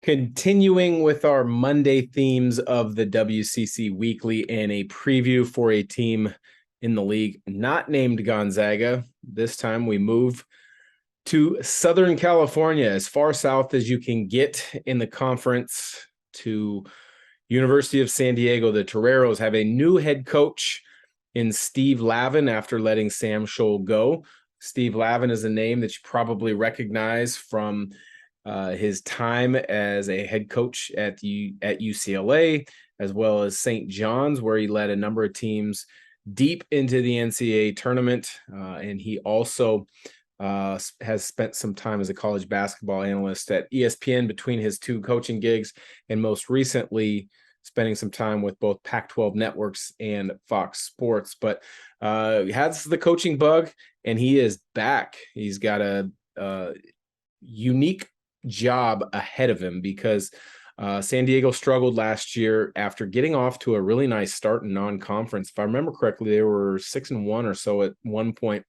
Continuing with our Monday themes of the WCC Weekly and a preview for a team in the league not named Gonzaga. This time we move to Southern California, as far south as you can get in the conference, to University of San Diego. The Toreros have a new head coach in Steve Lavin after letting Sam Scholl go. Steve Lavin is a name that you probably recognize from his time as a head coach at UCLA, as well as St. John's, where he led a number of teams deep into the NCAA tournament. And he also has spent some time as a college basketball analyst at ESPN between his two coaching gigs, and most recently spending some time with both Pac-12 networks and Fox Sports. But he has the coaching bug, and he is back. He's got a unique job ahead of him because San Diego struggled last year after getting off to a really nice start in non-conference. If I remember correctly, they were 6-1 or so at one point.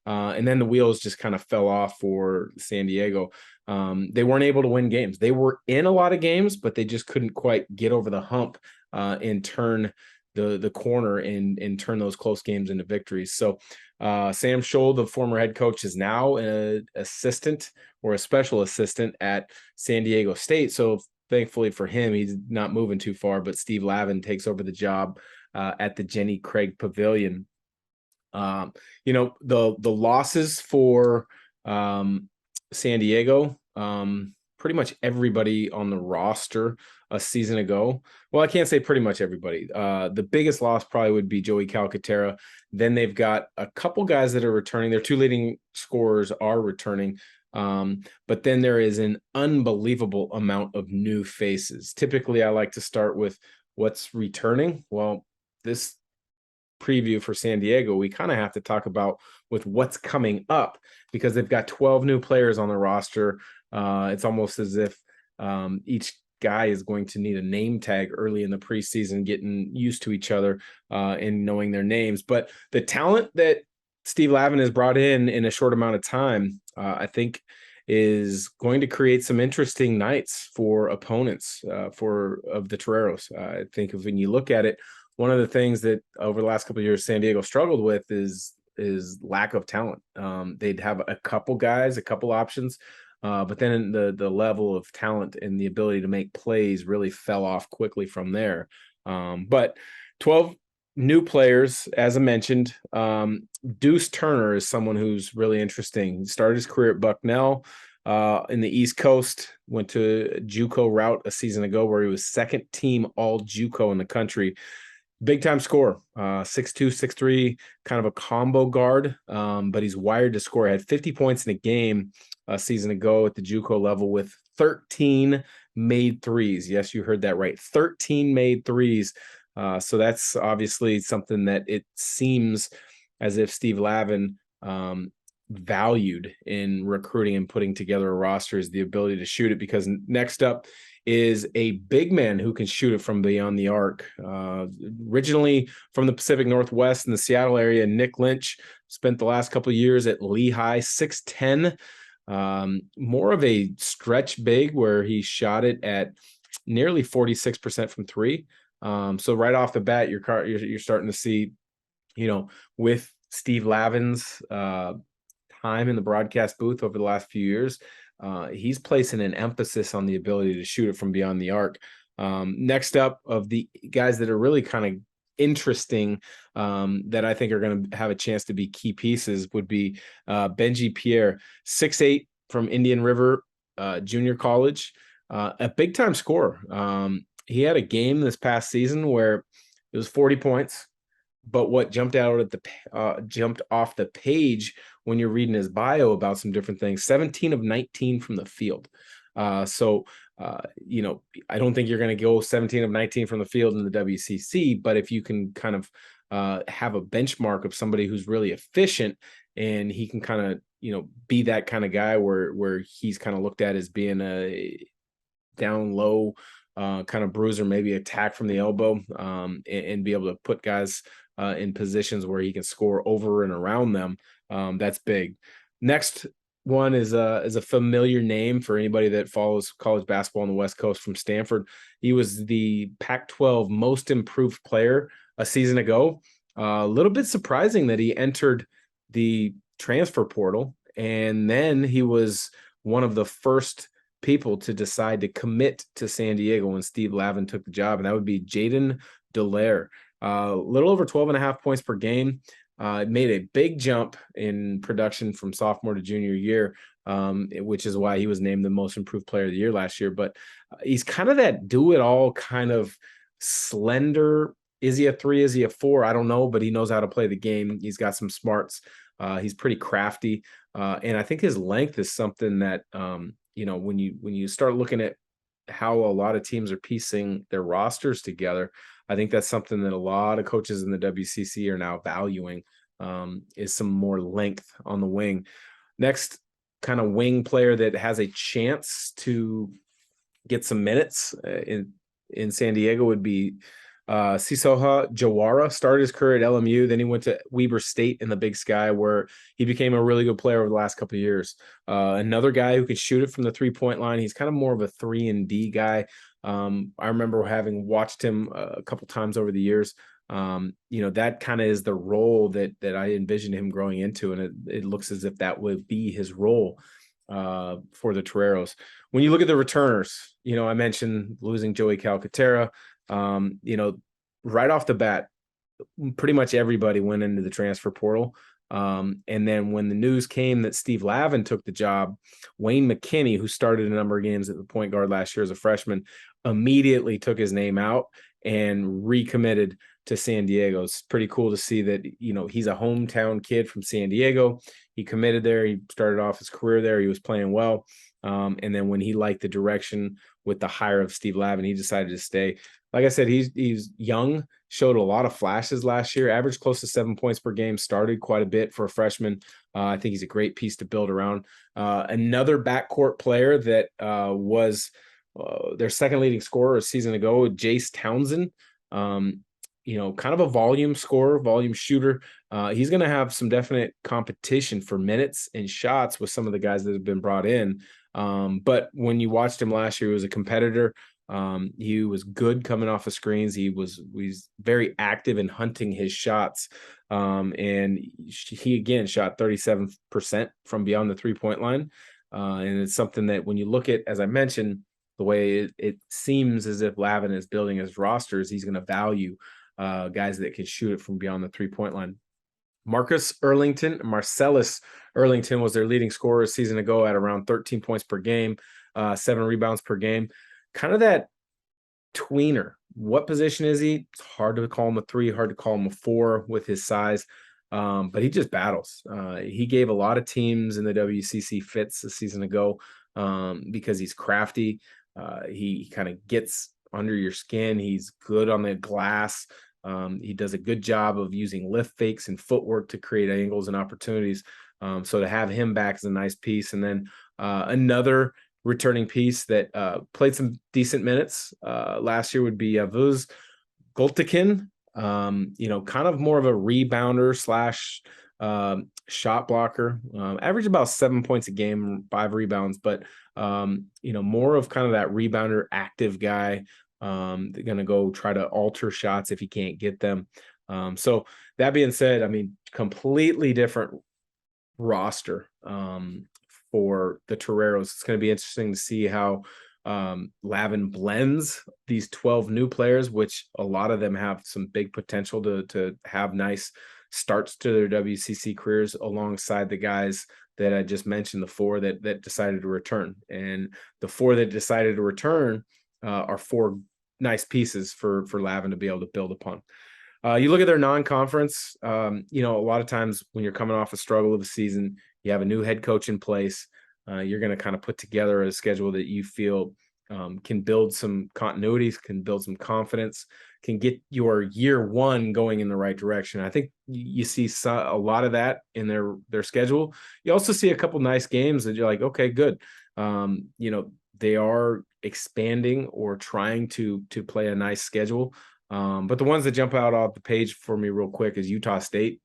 And then the wheels just kind of fell off for San Diego. They weren't able to win games. They were in a lot of games, but they just couldn't quite get over the hump and turn the corner and turn those close games into victories. So Sam Scholl, the former head coach, is now an assistant or a special assistant at San Diego State. So thankfully for him, he's not moving too far, but Steve Lavin takes over the job at the Jenny Craig Pavilion. The losses for San Diego, pretty much everybody on the roster a season ago. Well, I can't say pretty much everybody. The biggest loss probably would be Joey Calcaterra. Then they've got a couple guys that are returning. Their two leading scorers are returning. But then there is an unbelievable amount of new faces. Typically, I like to start with what's returning. Well, this preview for San Diego, we kind of have to talk about with what's coming up, because they've got 12 new players on the roster. It's almost as if each guy is going to need a name tag early in the preseason, getting used to each other and knowing their names. But the talent that Steve Lavin has brought in a short amount of time, I think is going to create some interesting nights for opponents of the Toreros. I think when you look at it, one of the things that over the last couple of years San Diego struggled with is lack of talent. They'd have a couple guys, a couple options, but then the level of talent and the ability to make plays really fell off quickly from there. But 12 new players, as I mentioned. Deuce Turner is someone who's really interesting. He started his career at Bucknell in the East Coast, went to a JUCO route a season ago where he was second team all JUCO in the country. Big time scorer, 6'2", 6'3", kind of a combo guard, but he's wired to score. He had 50 points in a game a season ago at the JUCO level with 13 made threes. Yes, you heard that right. 13 made threes. So that's obviously something that it seems as if Steve Lavin valued in recruiting and putting together a roster, is the ability to shoot it, because next up is a big man who can shoot it from beyond the arc. Originally from the Pacific Northwest in the Seattle area, Nick Lynch spent the last couple of years at Lehigh, 6'10", more of a stretch big where he shot it at nearly 46% from three. So right off the bat, you're starting to see, with Steve Lavin's time in the broadcast booth over the last few years, he's placing an emphasis on the ability to shoot it from beyond the arc. Next up, of the guys that are really kind of interesting, that I think are going to have a chance to be key pieces, would be Benji Pierre, 6'8", from Indian River Junior College, a big time scorer. He had a game this past season where it was 40 points, but what jumped off the page when you're reading his bio about some different things, 17 of 19 from the field. I don't think you're going to go 17 of 19 from the field in the WCC, but if you can kind of have a benchmark of somebody who's really efficient, and he can kind of, be that kind of guy where he's kind of looked at as being a down low kind of bruiser, maybe attack from the elbow, and be able to put guys in positions where he can score over and around them. That's big. Next one is a familiar name for anybody that follows college basketball on the West Coast from Stanford. He was the Pac-12 most improved player a season ago. A little bit surprising that he entered the transfer portal, and then he was one of the first people to decide to commit to San Diego when Steve Lavin took the job, and that would be Jaden Dallaire. A little over 12.5 points per game. Made a big jump in production from sophomore to junior year, which is why he was named the most improved player of the year last year. But he's kind of that do-it-all kind of slender. Is he a 3? Is he a 4? I don't know, but he knows how to play the game. He's got some smarts. He's pretty crafty. And I think his length is something that, when you start looking at how a lot of teams are piecing their rosters together, I think that's something that a lot of coaches in the WCC are now valuing, is some more length on the wing. Next kind of wing player that has a chance to get some minutes in San Diego would be Sisoha Jawara. Started his career at LMU, then he went to Weber State in the Big Sky, where he became a really good player over the last couple of years. Another guy who could shoot it from the 3-point line. He's kind of more of a 3-and-D guy. I remember having watched him a couple times over the years. That kind of is the role that I envisioned him growing into, and it looks as if that would be his role for the Toreros. When you look at the returners, I mentioned losing Joey Calcaterra. Right off the bat, pretty much everybody went into the transfer portal. And then when the news came that Steve Lavin took the job, Wayne McKinney, who started a number of games at the point guard last year as a freshman, immediately took his name out and recommitted to San Diego. It's pretty cool to see that, he's a hometown kid from San Diego. He committed there. He started off his career there. He was playing well. And then when he liked the direction with the hire of Steve Lavin, he decided to stay. Like I said, he's young, showed a lot of flashes last year, averaged close to 7 points per game, started quite a bit for a freshman. I think he's a great piece to build around. Another backcourt player that was their second leading scorer a season ago, Jace Townsend. Kind of a volume scorer, volume shooter. He's going to have some definite competition for minutes and shots with some of the guys that have been brought in. But when you watched him last year, he was a competitor. He was good coming off of screens. He's very active in hunting his shots. And he again shot 37% from beyond the 3-point line. And it's something that when you look at, as I mentioned, the way it seems as if Lavin is building his rosters, he's going to value guys that can shoot it from beyond the 3-point line. Marcellus Earlington was their leading scorer a season ago at around 13 points per game, 7 rebounds per game. Kind of that tweener. What position is he? It's hard to call him a 3, hard to call him a 4 with his size, but he just battles. He gave a lot of teams in the WCC fits a season ago because he's crafty. He kind of gets under your skin. He's good on the glass. He does a good job of using lift fakes and footwork to create angles and opportunities. So to have him back is a nice piece. And then another returning piece that played some decent minutes last year would be Vuz Goltekin. Kind of more of a rebounder / shot blocker. Average about 7 points a game, 5 rebounds, but more of kind of that rebounder active guy. They're going to go try to alter shots if he can't get them. So that being said, completely different roster for the Toreros. It's going to be interesting to see how Lavin blends these 12 new players, which a lot of them have some big potential to have nice starts to their WCC careers alongside the guys that I just mentioned, the 4 that decided to return. And the 4 that decided to return are 4 nice pieces for Lavin to be able to build upon. You look at their non-conference, a lot of times when you're coming off a struggle of a season, you have a new head coach in place. You're going to kind of put together a schedule that you feel can build some continuities, can build some confidence, can get your year one going in the right direction. I think you see a lot of that in their schedule. You also see a couple nice games that you're like, okay, good. They are expanding or trying to play a nice schedule. But the ones that jump out off the page for me real quick is Utah State.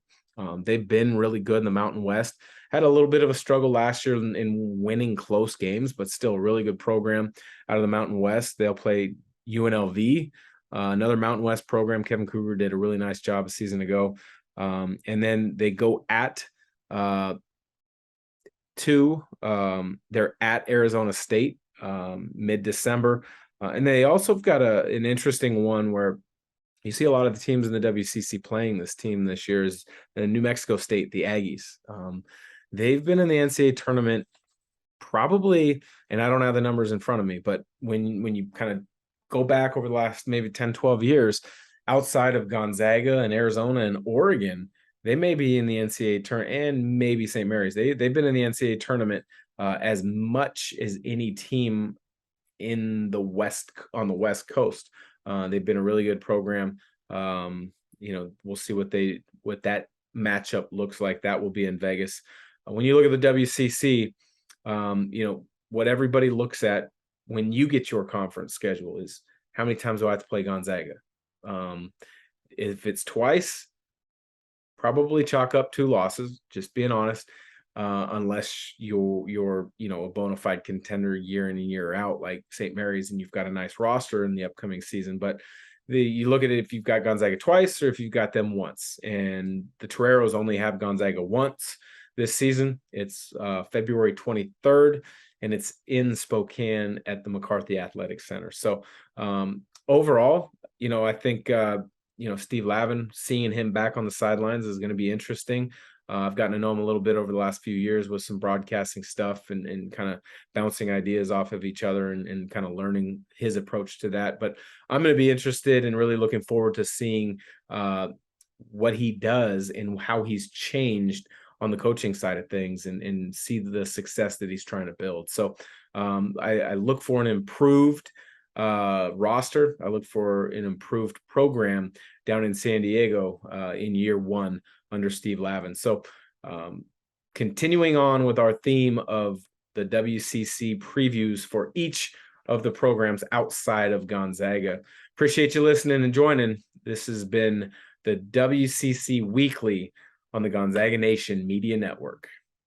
They've been really good in the Mountain West. had a little bit of a struggle last year in winning close games, but still a really good program out of the Mountain West. They'll play UNLV, another Mountain West program. Kevin Kruger did a really nice job a season ago. And then they go at they're at Arizona State mid-December. And they also have got an interesting one where you see a lot of the teams in the WCC playing this team this year is New Mexico State, the Aggies. They've been in the NCAA tournament probably, and I don't have the numbers in front of me, but when you kind of go back over the last maybe 10, 12 years, outside of Gonzaga and Arizona and Oregon, they may be in the NCAA tournament, and maybe St. Mary's. They've been in the NCAA tournament as much as any team in the West on the West Coast. They've been a really good program. We'll see what that matchup looks like. That will be in Vegas. When you look at the WCC, what everybody looks at when you get your conference schedule is how many times do I have to play Gonzaga? If it's twice, probably chalk up 2 losses, just being honest, unless you're a bona fide contender year in and year out like St. Mary's and you've got a nice roster in the upcoming season. But you look at it if you've got Gonzaga twice or if you've got them once. And the Toreros only have Gonzaga once this season. It's February 23rd, and it's in Spokane at the McCarthy Athletic Center. So overall, I think Steve Lavin, seeing him back on the sidelines is going to be interesting. I've gotten to know him a little bit over the last few years with some broadcasting stuff and kind of bouncing ideas off of each other and kind of learning his approach to that. But I'm going to be interested and really looking forward to seeing what he does and how he's changed on the coaching side of things and see the success that he's trying to build. So I look for an improved roster. I look for an improved program down in San Diego in year 1 under Steve Lavin. So continuing on with our theme of the WCC previews for each of the programs outside of Gonzaga. Appreciate you listening and joining. This has been the WCC Weekly on the Gonzaga Nation Media Network.